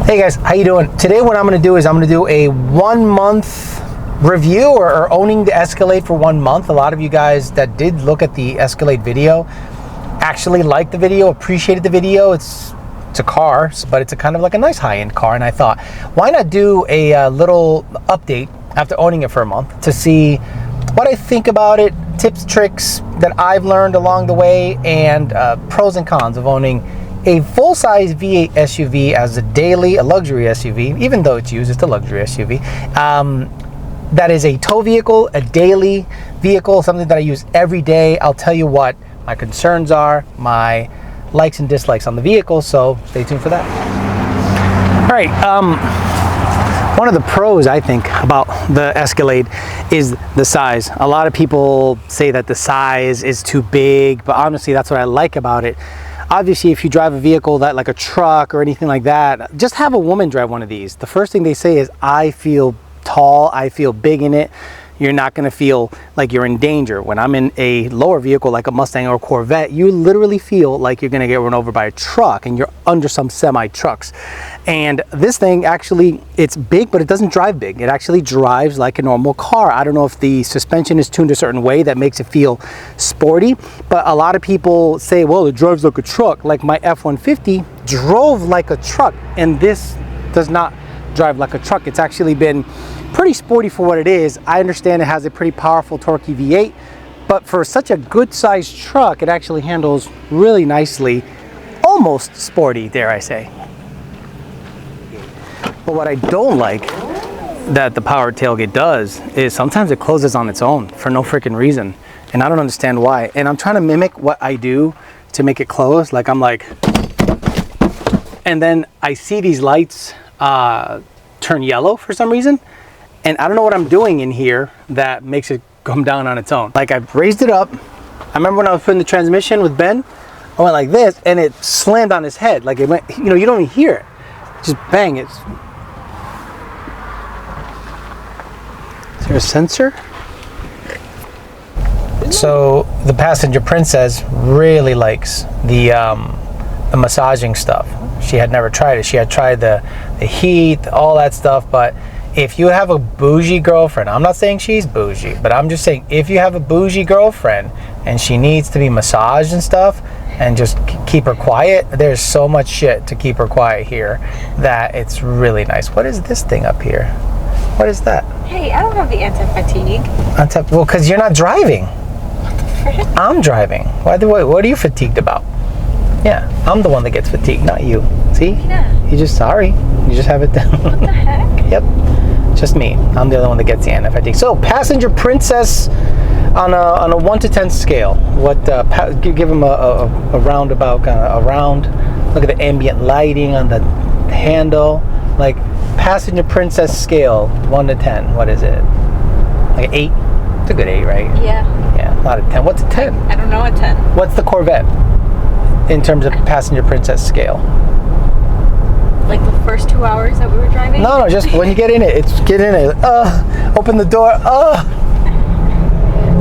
Hey guys, how you doing? Today what I'm going to do is I'm going to do a 1 month review or owning the Escalade for 1 month. A lot of you guys that did look at the Escalade video actually liked the video, appreciated the video. It's a car, but it's a kind of like a nice high-end car, and I thought, why not do a little update after owning it for a month to see what I think about it, tips, tricks that I've learned along the way, and pros and cons of owning a full-size V8 SUV as a luxury SUV, even though it's used as a luxury SUV. That is a tow vehicle, a daily vehicle, something that I use every day. I'll tell you what my concerns are, my likes and dislikes on the vehicle, so stay tuned for that. All right, one of the pros I think about the Escalade is the size. A lot of people say that the size is too big, but honestly, that's what I like about it. Obviously, if you drive a vehicle that like a truck or anything like that, just have a woman drive one of these. The first thing they say is, I feel tall, I feel big in it. You're not gonna feel like you're in danger. When I'm in a lower vehicle like a Mustang or a Corvette, you literally feel like you're gonna get run over by a truck and you're under some semi trucks. And this thing actually, it's big, but it doesn't drive big. It actually drives like a normal car. I don't know if the suspension is tuned a certain way that makes it feel sporty, but a lot of people say, well, it drives like a truck. Like my F-150 drove like a truck, and this does not drive like a truck. It's actually been pretty sporty for what it is. I understand it has a pretty powerful torquey V8, but for such a good sized truck, it actually handles really nicely, almost sporty, dare I say. But what I don't like that the powered tailgate does is sometimes it closes on its own for no freaking reason, and I don't understand why. And I'm trying to mimic what I do to make it close. Like I'm like, and then I see these lights turn yellow for some reason, and I don't know what I'm doing in here that makes it come down on its own. Like I've raised it up. I remember when I was putting the transmission with Ben, I went like this and it slammed on his head. Like it went, you know, you don't even hear it. Just bang, it's... Is there a sensor? So the passenger princess really likes the massaging stuff. She had never tried it. She had tried the heat, all that stuff, but if you have a bougie girlfriend, I'm not saying she's bougie, but I'm just saying if you have a bougie girlfriend and she needs to be massaged and stuff and just keep her quiet, there's so much shit to keep her quiet here that it's really nice. What is this thing up here? What is that? Hey, I don't have the anti-fatigue. Well, because you're not driving. What the frick? I'm driving. What are you fatigued about? Yeah, I'm the one that gets fatigued, not you. See? Yeah. You just, sorry. You just have it down. What the heck? Yep. Just me. I'm the other one that gets the anti-fatigue. So, passenger princess on a 1 to 10 scale. What? Give him a roundabout kind of a round. Look at the ambient lighting on the handle. Like passenger princess scale, 1 to 10. What is it? Like an 8? It's a good 8, right? Yeah. Yeah, not a 10. What's a 10? I don't know a 10. What's the Corvette in terms of passenger princess scale? Like the first 2 hours that we were driving? No, just when you get in it. It's get in it. Open the door. I'm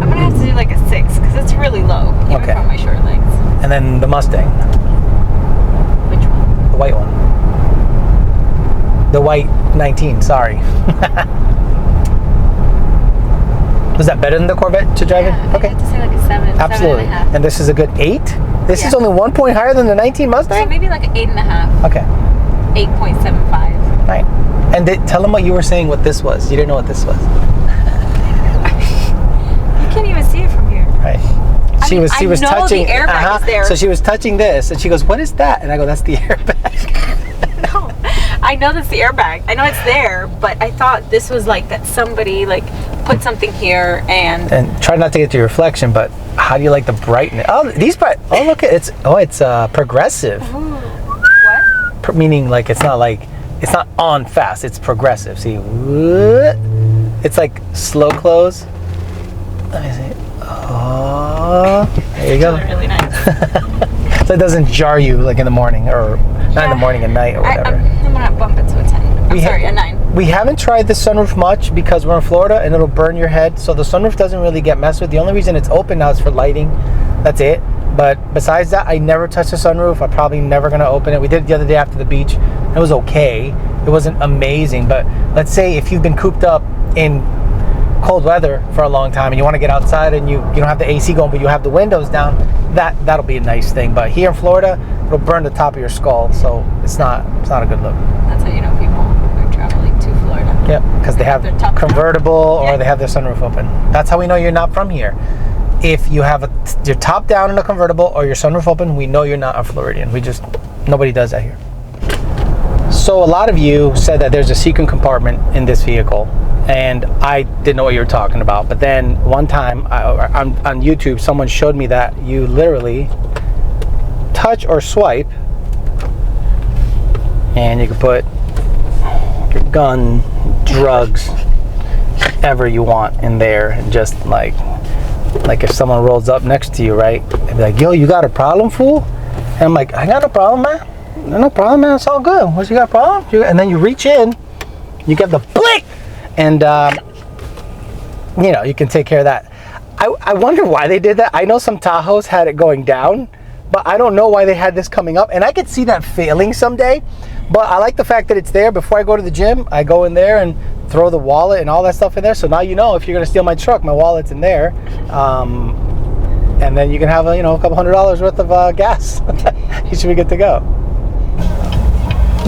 gonna have to do like a 6 because it's really low, even Okay. for my short legs. And then the Mustang, Which one? the white one. The white 19, sorry. Was that better than the Corvette to drive in? Okay. I had to say like a 7. Absolutely. 7.5. And this is a good 8? This is only 1 point higher than the 19 So Mustang? maybe like an 8.5. Okay. 8.75. Right. And tell them what you were saying, what this was. You didn't know what this was. You can't even see it from here. Right. She was touching the airbag is there. So she was touching this and she goes, what is that? And I go, that's the airbag. No. I know that's the airbag. I know it's there, but I thought this was like that somebody like put something here and try not to get your reflection, but how do you like the brightness? Oh, these bright. Oh, look at it's progressive. Ooh. What? Meaning like it's not on fast, it's progressive. See, it's like slow close. Let me see. Oh, there you go. It's really nice. So it doesn't jar you like in the morning or not in the morning, at night or whatever. I'm gonna bump it to a 10. Sorry, a 9. We haven't tried the sunroof much because we're in Florida and it'll burn your head. So the sunroof doesn't really get messed with. The only reason it's open now is for lighting. That's it. But besides that, I never touched the sunroof. I'm probably never going to open it. We did it the other day after the beach. It was okay. It wasn't amazing. But let's say if you've been cooped up in cold weather for a long time and you want to get outside and you don't have the AC going, but you have the windows down, that'll be a nice thing. But here in Florida, it'll burn the top of your skull. So it's not a good look. That's how you know people are traveling to Florida. Yep, because they have convertible or they have their sunroof open. That's how we know you're not from here. If you have your top down in a convertible or your sunroof open, we know you're not a Floridian. Nobody does that here. So a lot of you said that there's a secret compartment in this vehicle, and I didn't know what you were talking about. But then one time on YouTube, someone showed me that you literally touch or swipe, and you can put your gun, drugs, whatever you want in there, and just like if someone rolls up next to you, right? They'd be like, yo, you got a problem, fool? And I'm like, I got a problem, man. No problem, man. It's all good. What, you got a problem? And then you reach in, you get the blick, and you can take care of that. I wonder why they did that. I know some Tahoes had it going down, but I don't know why they had this coming up. And I could see that failing someday, but I like the fact that it's there. Before I go to the gym, I go in there and throw the wallet and all that stuff in there. So now you know if you're going to steal my truck, my wallet's in there. And then you can have a couple $100 worth of gas. You should be good to go.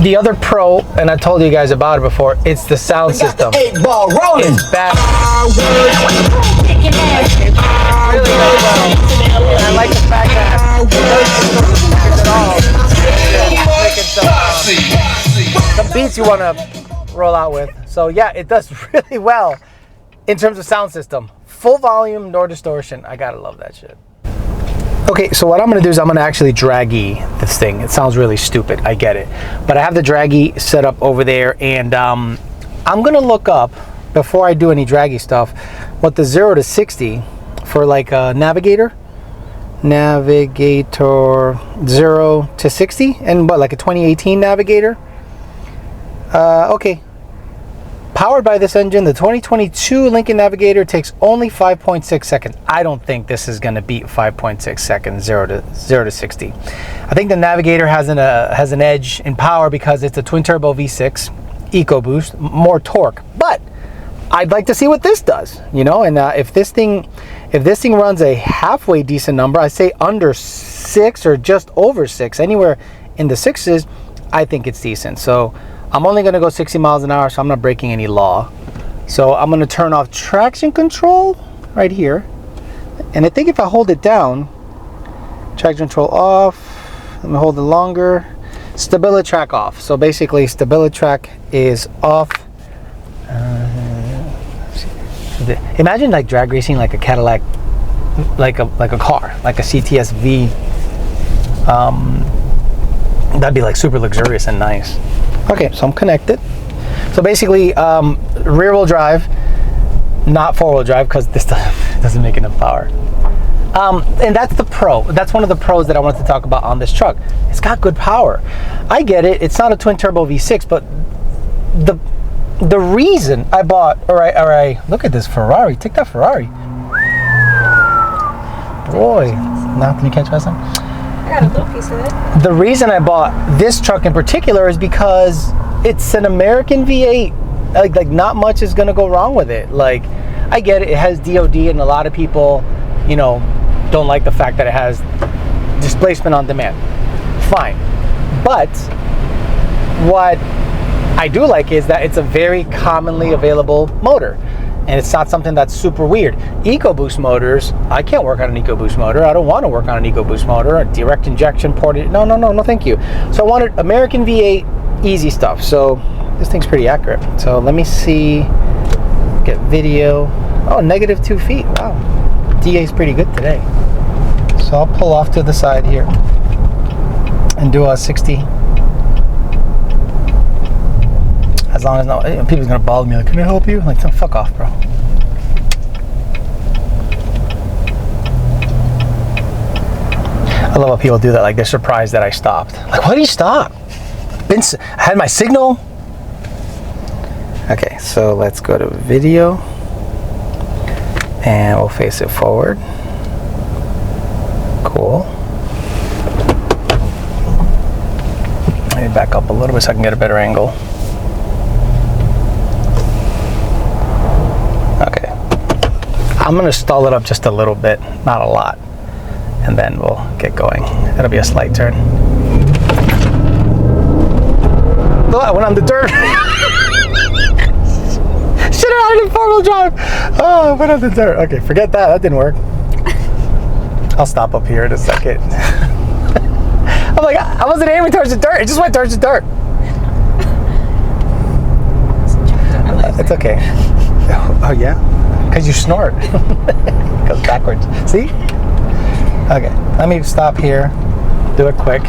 The other pro, and I told you guys about it before, it's the sound system. It's bad. Really well. And I like the fact that some beats you want to roll out with. So yeah, it does really well in terms of sound system. Full volume, no distortion. I gotta love that shit. Okay, so what I'm gonna do is I'm gonna actually draggy this thing. It sounds really stupid, I get it. But I have the draggy set up over there, and I'm gonna look up, before I do any draggy stuff, what the 0 to 60 for like a Navigator 0 to 60, and what, like a 2018 Navigator? Okay. Powered by this engine, the 2022 Lincoln Navigator takes only 5.6 seconds. I don't think this is going to beat 5.6 seconds 0 to 60. I think the Navigator has an edge in power because it's a twin turbo V6 EcoBoost, more torque. But I'd like to see what this does, And if this thing runs a halfway decent number, I say under 6 or just over 6, anywhere in the 6s, I think it's decent. So I'm only going to go 60 miles an hour, so I'm not breaking any law. So I'm going to turn off traction control right here. And I think if I hold it down, traction control off, let me hold it longer, stability track off. So basically stability track is off. Imagine like drag racing like a Cadillac, like a car, like a CTS-V. That'd be like super luxurious and nice. Okay, so I'm connected. So basically, rear-wheel drive, not four-wheel drive, because this doesn't make enough power. And that's the pro. That's one of the pros that I wanted to talk about on this truck. It's got good power. I get it. It's not a twin-turbo V6, but the reason I bought, all right, look at this Ferrari. Take that Ferrari. Boy, nothing you catch last time? I got a little piece of it. The reason I bought this truck in particular is because it's an American V8. Like not much is gonna go wrong with it. Like, I get it. It has DOD, and a lot of people, don't like the fact that it has displacement on demand. Fine, but what I do like is that it's a very commonly available motor, and it's not something that's super weird. EcoBoost motors, I can't work on an EcoBoost motor. I don't want to work on an EcoBoost motor. A direct injection ported, no, thank you. So I wanted American V8, easy stuff. So this thing's pretty accurate. So let me see, get video. Oh, -2 feet, wow. DA's pretty good today. So I'll pull off to the side here and do a 60. As long as people's gonna bother me, like, can I help you? Like, fuck off, bro. I love how people do that. Like, they're surprised that I stopped. Like, why did you stop? I had my signal. Okay, so let's go to video, and we'll face it forward. Cool. back up a little bit so I can get a better angle. Okay. I'm gonna stall it up just a little bit, not a lot, and then we'll get going. It'll be a slight turn. Oh, I went on the dirt. Shit, I did four-wheel drive. Oh, I went on the dirt. Okay, forget that. That didn't work. I'll stop up here in a second. I'm like, I wasn't aiming towards the dirt. It just went towards the dirt. It's okay. Oh, yeah? Because you snort. It goes backwards. See? Okay, let me stop here. Do it quick.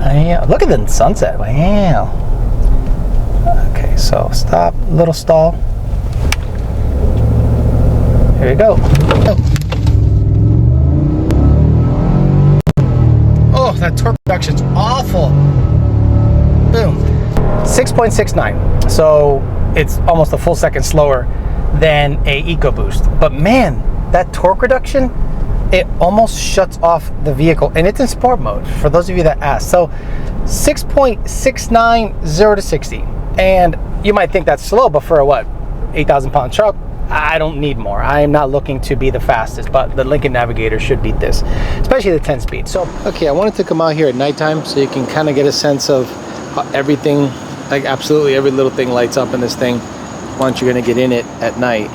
Yeah, look at the sunset. Wow. Okay, so stop. Little stall. Here we go. Oh, that torque reduction's awful. Boom. 6.69. So it's almost a full second slower than a EcoBoost. But man, that torque reduction, it almost shuts off the vehicle, and it's in sport mode for those of you that asked. So 6.69, 0 to 60. And you might think that's slow, but for a what, 8,000 pound truck, I don't need more. I am not looking to be the fastest, but the Lincoln Navigator should beat this, especially the 10 speed. So, okay, I wanted to come out here at nighttime so you can kind of get a sense of how everything, like absolutely every little thing lights up in this thing once you're gonna get in it at night.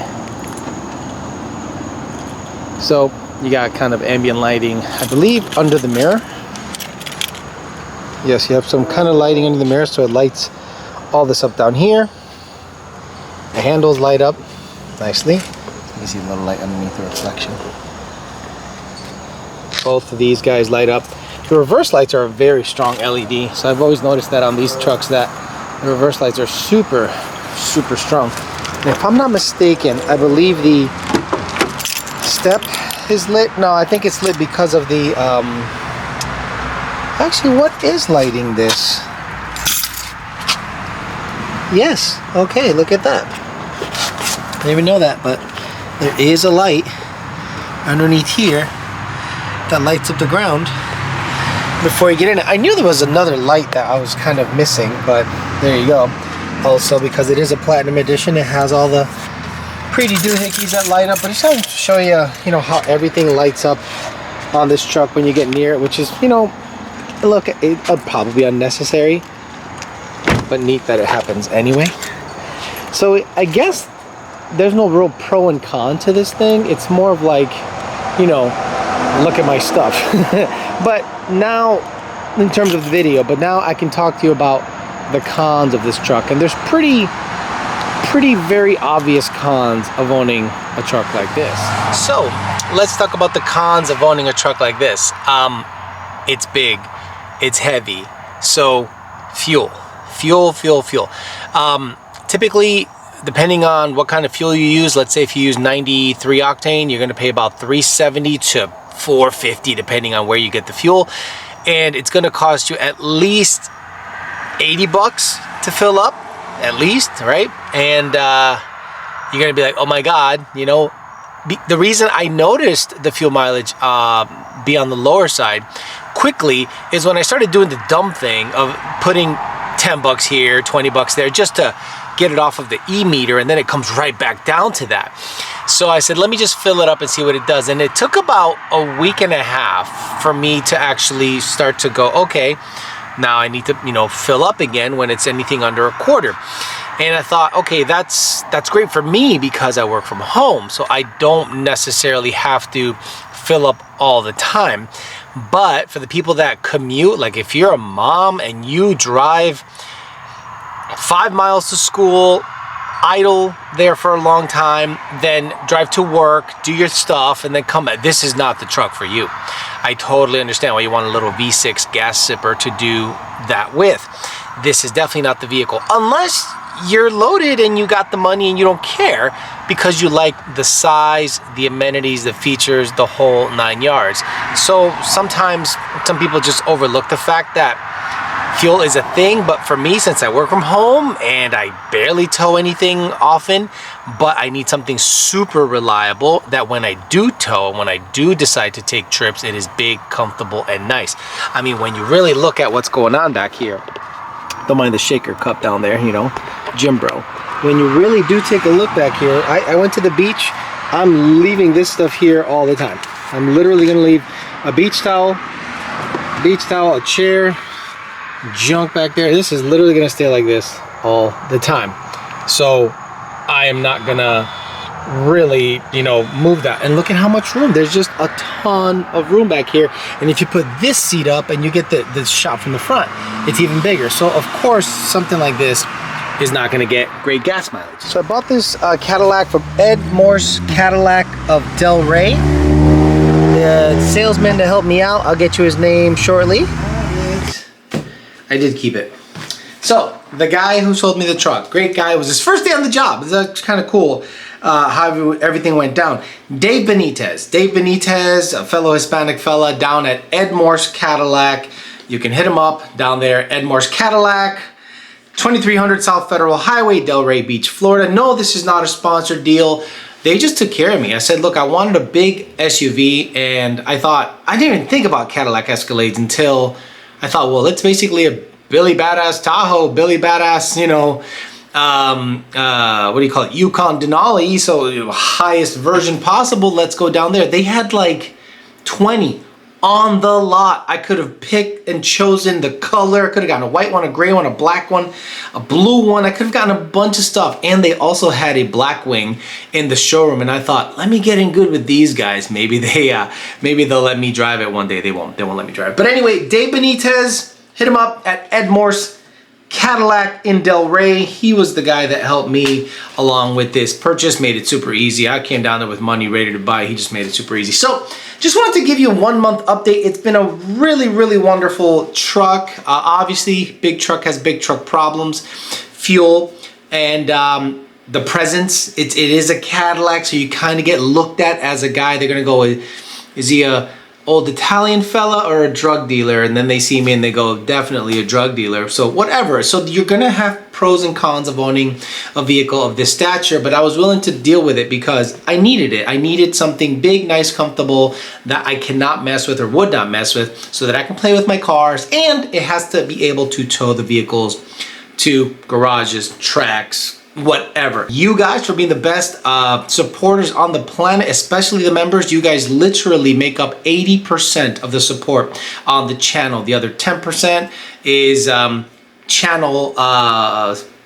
So you got kind of ambient lighting, I believe, under the mirror. Yes, you have some kind of lighting under the mirror, so it lights all this up down here. The handles light up nicely. You see a little light underneath the reflection. Both of these guys light up. The reverse lights are a very strong LED, so I've always noticed that on these trucks that the reverse lights are super strong. And if I'm not mistaken, I believe the step is lit. No, I think it's lit because of the actually, what is lighting this? Yes, okay, look at that. I didn't even know that, but there is a light underneath here that lights up the ground before you get in it. I knew there was another light that I was kind of missing, but there you go. Also, because it is a platinum edition, it has all the pretty doohickeys that light up, but it's trying to show you, you know, how everything lights up on this truck when you get near it, which is, you know, look, it'll probably be unnecessary, but neat that it happens anyway. So I guess there's no real pro and con to this thing. It's more of like, you know, look at my stuff. But now, in terms of the video, but now I can talk to you about the cons of this truck. And there's pretty very obvious cons of owning a truck like this. So let's talk about the cons of owning a truck like this. It's big, it's heavy, so fuel. Typically, depending on what kind of fuel you use, let's say if you use 93 octane, you're gonna pay about $370 to $450 depending on where you get the fuel, and it's gonna cost you at least 80 bucks to fill up, at least, right? And you're gonna be like, oh my God, you know, the reason I noticed the fuel mileage be on the lower side quickly is when I started doing the dumb thing of putting 10 bucks here, 20 bucks there, just to get it off of the e-meter, and then it comes right back down to that. So I said, let me just fill it up and see what it does. And it took about a week and a half for me to actually start to go, okay, now I need to, you know, fill up again when it's anything under a quarter. And I thought, okay, that's great for me because I work from home, so I don't necessarily have to fill up all the time. But for the people that commute, like if you're a mom and you drive 5 miles to school, idle there for a long time, then drive to work, do your stuff, and then come back, this is not the truck for you. I totally understand why you want a little V6 gas sipper to do that with. This is definitely not the vehicle, unless you're loaded and you got the money and you don't care because you like the size, the amenities, the features, the whole 9 yards. So sometimes some people just overlook the fact that fuel is a thing, but for me, since I work from home and I barely tow anything often, but I need something super reliable that when I do tow, when I do decide to take trips, it is big, comfortable, and nice. I mean, when you really look at what's going on back here, don't mind the shaker cup down there, you know, Jim Bro. When you really do take a look back here, I went to the beach. I'm leaving this stuff here all the time. I'm literally gonna leave a beach towel, a chair, junk back there. This is literally gonna stay like this all the time. So I am not gonna really, you know, move that. And look at how much room. There's just a ton of room back here. And if you put this seat up and you get the shot from the front, it's even bigger. So of course, something like this is not gonna get great gas mileage. So I bought this Cadillac from Ed Morse Cadillac of Del Rey. The salesman to help me out, I'll get you his name shortly. I did keep it. So the guy who sold me the truck, great guy, it was his first day on the job. It's kind of cool how everything went down. Dave Benitez, a fellow Hispanic fella down at Ed Morse Cadillac. You can hit him up down there, Ed Morse Cadillac, 2300 South Federal Highway, Delray Beach, Florida. No, this is not a sponsored deal. They just took care of me. I said, look, I wanted a big SUV, and I didn't even think about Cadillac Escalades until I thought, well, it's basically a Billy Badass Tahoe, Billy Badass, you know, what do you call it, Yukon Denali, so highest version possible. Let's go down there. They had like 20 on the lot. I could have picked and chosen the color. I could have gotten a white one, a gray one, a black one, a blue one. I could have gotten a bunch of stuff. And they also had a black wing in the showroom. And I thought, let me get in good with these guys. Maybe they'll let me drive it one day. They won't let me drive it. But anyway, Dave Benitez, hit him up at Ed Morse Cadillac in Del Rey. He was the guy that helped me along with this purchase, made it super easy. I came down there with money ready to buy. He just made it super easy. So just wanted to give you a 1 month update. It's been a really, really wonderful truck. Obviously, big truck has big truck problems, fuel, and the presence. It is a Cadillac, so you kind of get looked at as a guy. They're gonna go, is he a old Italian fella or a drug dealer? And then they see me and they go, definitely a drug dealer. So whatever. So you're gonna have pros and cons of owning a vehicle of this stature, but I was willing to deal with it because I needed it. I needed something big, nice, comfortable that I cannot mess with or would not mess with, so that I can play with my cars, and it has to be able to tow the vehicles to garages, tracks, whatever. You guys for being the best supporters on the planet, especially the members. You guys literally make up 80% of the support on the channel. The other 10% is channel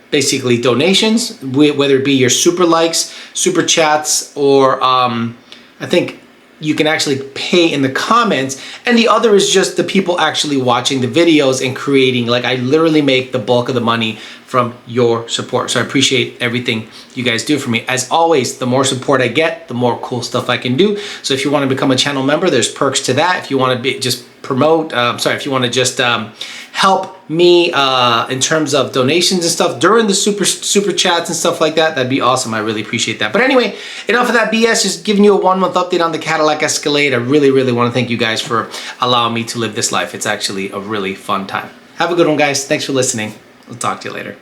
basically donations, whether it be your super likes, super chats, or I think you can actually pay in the comments. And the other is just the people actually watching the videos and creating. Like, I literally make the bulk of the money from your support. So I appreciate everything you guys do for me. As always, the more support I get, the more cool stuff I can do. So if you want to become a channel member, there's perks to that. If you want to be just promote, if you want to just help me in terms of donations and stuff during the super chats and stuff like that, that'd be awesome. I really appreciate that. But anyway, enough of that BS. Just giving you a 1 month update on the Cadillac Escalade. I really, really want to thank you guys for allowing me to live this life. It's actually a really fun time. Have a good one, guys. Thanks for listening. I'll talk to you later.